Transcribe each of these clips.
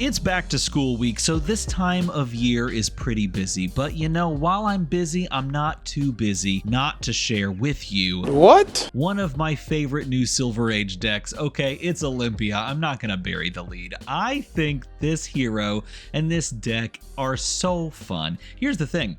It's back to school week, so this time of year is pretty busy. But you know, while I'm busy, I'm not too busy not to share with you What? one of my favorite new Silver Age decks. Okay, it's Olympia. I'm not gonna bury the lead. I think this hero and this deck are so fun. Here's the thing.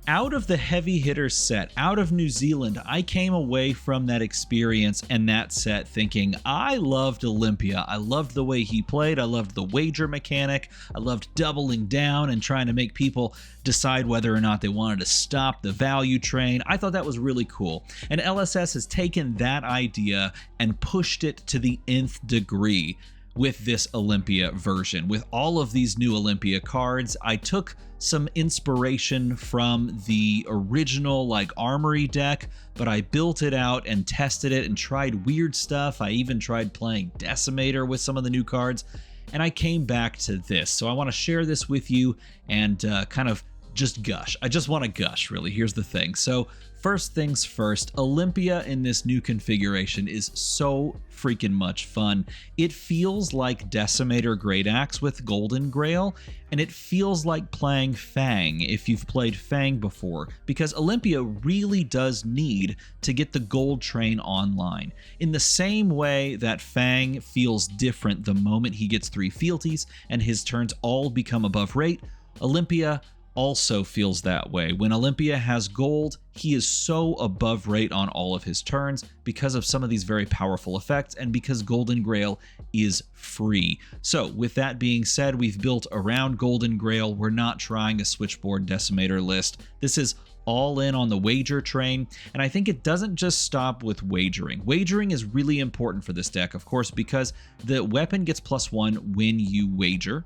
Out of the heavy hitters set, out of New Zealand, I came away from that experience and that set thinking I loved Olympia. I loved the way he played. I loved the wager mechanic. I loved doubling down and trying to make people decide whether or not they wanted to stop the value train. I thought that was really cool. And LSS has taken that idea and pushed it to the nth degree with this Olympia version. With all of these new Olympia cards, I took some inspiration from the original Armory deck, but I built it out and tested it and tried weird stuff. I even tried playing Decimator with some of the new cards, and I came back to this. So I want to share this with you and kind of just gush. I just want to gush, really. Here's the thing. So first things first, Olympia in this new configuration is so freaking much fun. It feels like Decimator Great Axe with Golden Grail, and it feels like playing Fang if you've played Fang before, because Olympia really does need to get the gold train online. In the same way that Fang feels different the moment he gets 3 fealties and his turns all become above rate, Olympia also feels that way. When Olympia has gold, he is so above rate on all of his turns because of some of these very powerful effects and because Golden Grail is free. So with that being said, we've built around Golden Grail. We're not trying a switchboard decimator list. This is all in on the wager train, and I think it doesn't just stop with wagering. Wagering is really important for this deck, of course, because the weapon gets +1 when you wager.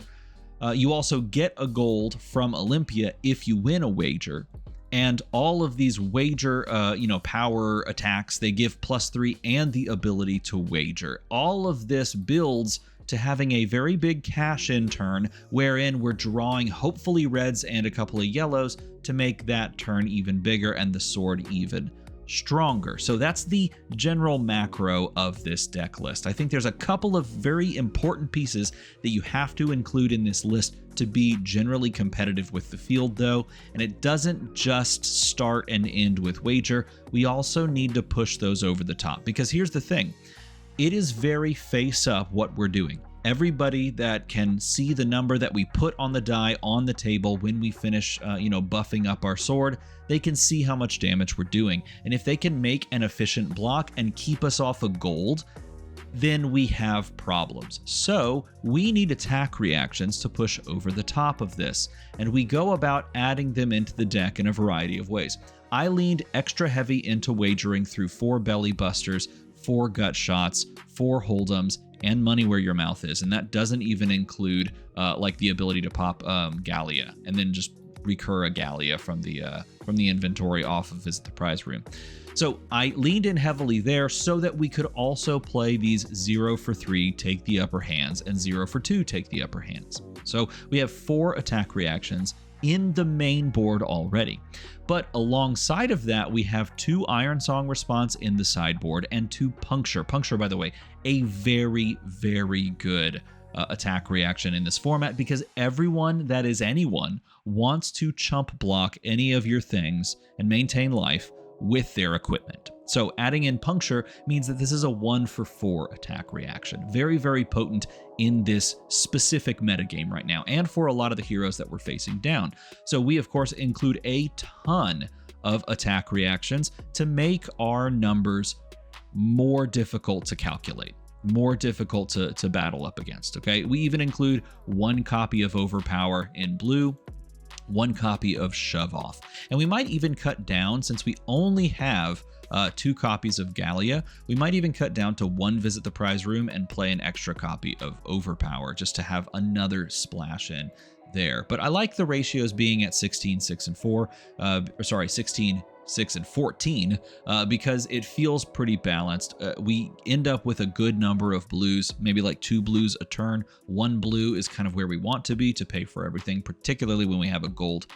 You also get a gold from Olympia if you win a wager, and all of these wager, power attacks, they give +3 and the ability to wager. All of this builds to having a very big cash-in turn, wherein we're drawing hopefully reds and a couple of yellows to make that turn even bigger and the sword even stronger. So that's the general macro of this deck list. I think there's a couple of very important pieces that you have to include in this list to be generally competitive with the field, though, and it doesn't just start and end with wager. We also need to push those over the top, because here's the thing. It is very face up what we're doing. Everybody that can see the number that we put on the die on the table when we finish, buffing up our sword, they can see how much damage we're doing. And if they can make an efficient block and keep us off of gold, then we have problems. So we need attack reactions to push over the top of this. And we go about adding them into the deck in a variety of ways. I leaned extra heavy into wagering through 4 belly busters, 4 gut shots, 4 hold'ems, and money where your mouth is. And that doesn't even include the ability to pop Gallia and then just recur a Gallia from the inventory off of Visit the Prize Room. So I leaned in heavily there so that we could also play these 0 for 3 take the upper hands and 0 for 2 take the upper hands. So we have 4 attack reactions in the main board already. But alongside of that, we have 2 Iron Song response in the sideboard and 2 Puncture. Puncture, by the way, a very, very good attack reaction in this format, because everyone that is anyone wants to chump block any of your things and maintain life with their equipment. So adding in Puncture means that this is a 1 for 4 attack reaction. Very, very potent in this specific metagame right now, and for a lot of the heroes that we're facing down. So we, of course, include a ton of attack reactions to make our numbers more difficult to calculate, more difficult to battle up against, okay? We even include 1 copy of Overpower in blue, 1 copy of Shove Off. And we might even cut down, since we only have 2 copies of Gallia, we might even cut down to 1 Visit the Prize Room and play an extra copy of Overpower just to have another splash in there. But I like the ratios being at 16, 6, and 4. 16, 6, and 14 because it feels pretty balanced. We end up with a good number of blues, maybe like 2 blues a turn. 1 blue is kind of where we want to be to pay for everything, particularly when we have a gold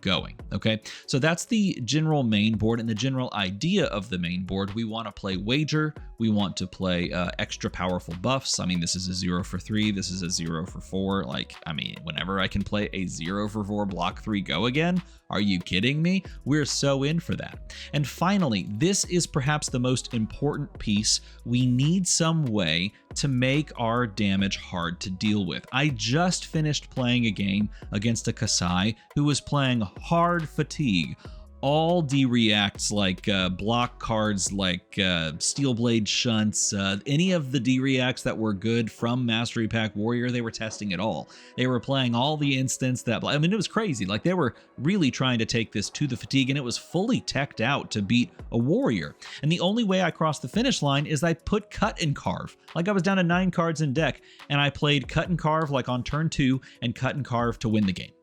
going. Okay, so that's the general main board and the general idea of the main board. We want to play wager. We want to play extra powerful buffs. I mean, this is a 0 for 3. This is a 0 for 4. Like, I mean, whenever I can play a 0 for 4 block 3 go again, are you kidding me? We're so in for that. And finally, this is perhaps the most important piece. We need some way to make our damage hard to deal with. I just finished playing a game against a Kasai who was playing hard fatigue. All D-reacts like block cards like Steel Blade Shunts, any of the D-reacts that were good from Mastery Pack Warrior, they were testing it all. They were playing all the instants that, I mean, it was crazy. Like, they were really trying to take this to the fatigue, and it was fully teched out to beat a Warrior. And the only way I crossed the finish line is I put Cut and Carve. Like, I was down to 9 cards in deck, and I played Cut and Carve like on turn 2 and Cut and Carve to win the game.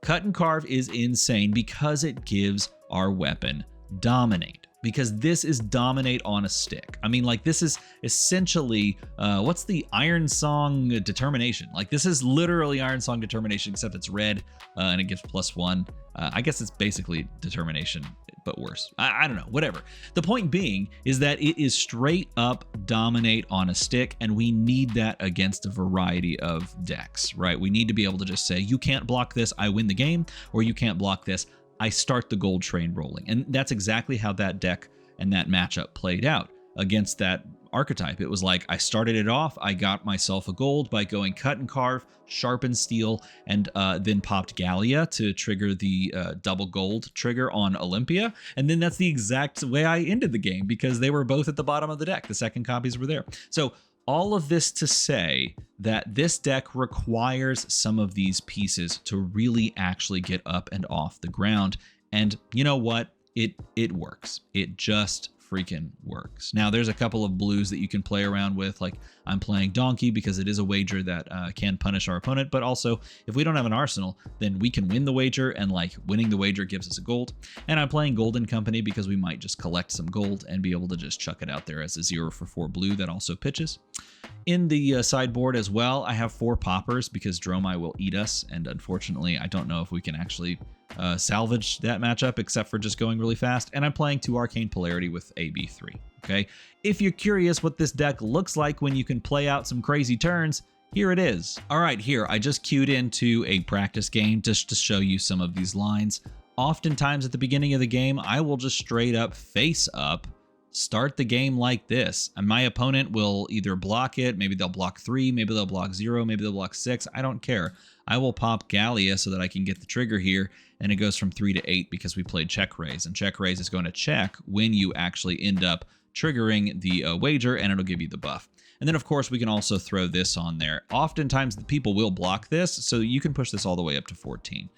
Cut and Carve is insane because it gives our weapon dominate, because this is dominate on a stick. I mean, like, this is essentially what's the Iron Song Determination? Like, this is literally Iron Song Determination, except it's red and it gives +1. I guess it's basically Determination, but worse. I don't know, whatever. The point being is that it is straight up dominate on a stick, and we need that against a variety of decks, right? We need to be able to just say, you can't block this, I win the game, or you can't block this, I start the gold train rolling. And that's exactly how that deck and that matchup played out against that archetype. It was like, I started it off, I got myself a gold by going Cut and Carve, Sharpen Steel, and then popped Gallia to trigger the double gold trigger on Olympia. And then that's the exact way I ended the game, because they were both at the bottom of the deck. The second copies were there. So all of this to say that this deck requires some of these pieces to really actually get up and off the ground. And you know what? It works. It just freaking works. Now, there's a couple of blues that you can play around with, like I'm playing Donkey because it is a wager that can punish our opponent, but also if we don't have an arsenal, then we can win the wager, and like winning the wager gives us a gold. And I'm playing Golden Company because we might just collect some gold and be able to just chuck it out there as a 0 for 4 blue that also pitches. In the sideboard as well, I have 4 poppers because Dromai will eat us, and unfortunately, I don't know if we can actually salvage that matchup except for just going really fast. And I'm playing 2 Arcane Polarity with AB3. Okay, if you're curious what this deck looks like when you can play out some crazy turns, here it is. All right, here I just queued into a practice game just to show you some of these lines. Oftentimes at the beginning of the game, I will just straight up face up start the game like this, and my opponent will either block it, maybe they'll block 3, maybe they'll block 0, maybe they'll block 6, I don't care. I will pop Gallia so that I can get the trigger here, and it goes from 3 to 8 because we played check raise, and check raise is going to check when you actually end up triggering the wager, and it'll give you the buff. And then of course we can also throw this on there. Oftentimes the people will block this, so you can push this all the way up to 14.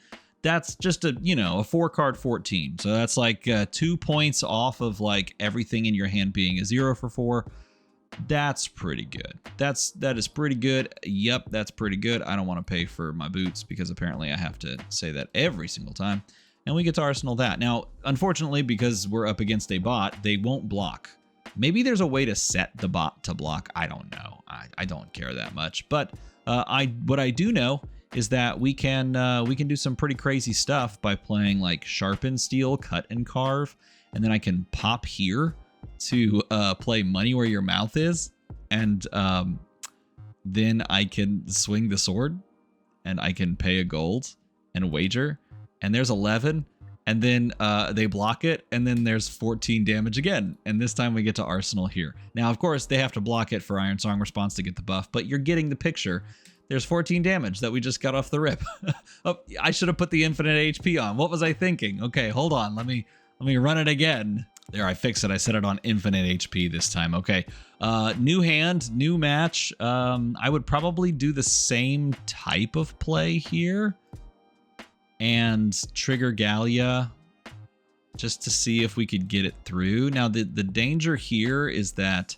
That's just a, you know, a 4-card 14. So that's like 2 points off of like everything in your hand being a 0 for 4. That's pretty good. That is pretty good. Yep, that's pretty good. I don't want to pay for my boots because apparently I have to say that every single time. And we get to arsenal that. Now, unfortunately, because we're up against a bot, they won't block. Maybe there's a way to set the bot to block. I don't know. I don't care that much. But what I do know is that we can do some pretty crazy stuff by playing like Sharpen Steel, Cut and Carve, and then I can pop here to play Money Where Your Mouth Is, and then I can swing the sword, and I can pay a gold and wager, and there's 11, and then they block it, and then there's 14 damage again, and this time we get to arsenal here. Now, of course, they have to block it for Iron Song Response to get the buff, but you're getting the picture. There's 14 damage that we just got off the rip. Oh, I should have put the infinite HP on. What was I thinking? Okay, hold on. Let me run it again. There, I fixed it. I set it on infinite HP this time. Okay, new hand, new match. I would probably do the same type of play here and trigger Gallia just to see if we could get it through. Now, the danger here is that,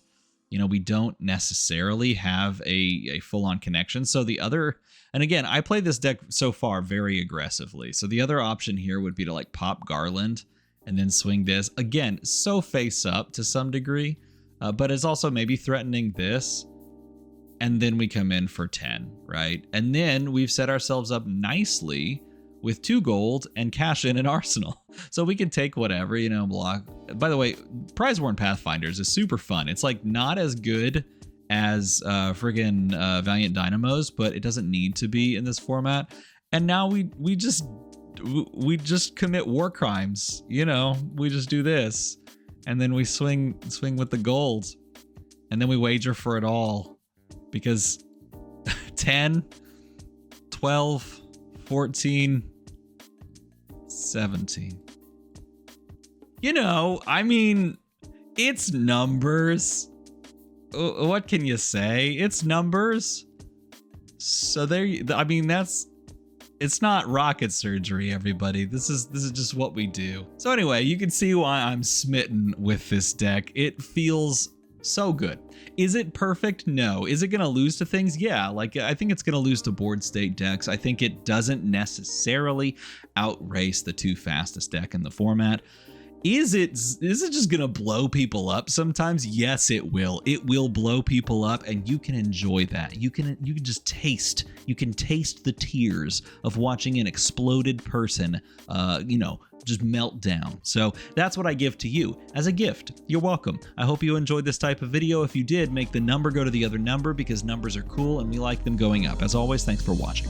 you know, we don't necessarily have a full-on connection. So the other, and again, I play this deck so far very aggressively. So the other option here would be to like pop Garland and then swing this. Again, so face up to some degree, but it's also maybe threatening this. And then we come in for 10, right? And then we've set ourselves up nicely with 2 gold and cash in an arsenal. So we can take whatever, you know, block. By the way, Prize Worn Pathfinders is super fun. It's like not as good as friggin' Valiant Dynamos, but it doesn't need to be in this format. And now we just commit war crimes, you know. We just do this, and then we swing with the gold, and then we wager for it all, because 10, 12, 14, 17. You know, I mean, it's numbers. What can you say? It's numbers. So I mean, it's not rocket surgery, everybody. This is just what we do. So anyway, you can see why I'm smitten with this deck. It feels so good. Is it perfect? No. Is it going to lose to things? Yeah, like I think it's going to lose to board state decks. I think it doesn't necessarily outrace the 2 fastest deck in the format. Is it just gonna blow people up sometimes? Yes, it will. It will blow people up, and you can enjoy that. You can just taste. You can taste the tears of watching an exploded person, you know, just melt down. So that's what I give to you as a gift. You're welcome. I hope you enjoyed this type of video. If you did, make the number go to the other number, because numbers are cool and we like them going up. As always, thanks for watching.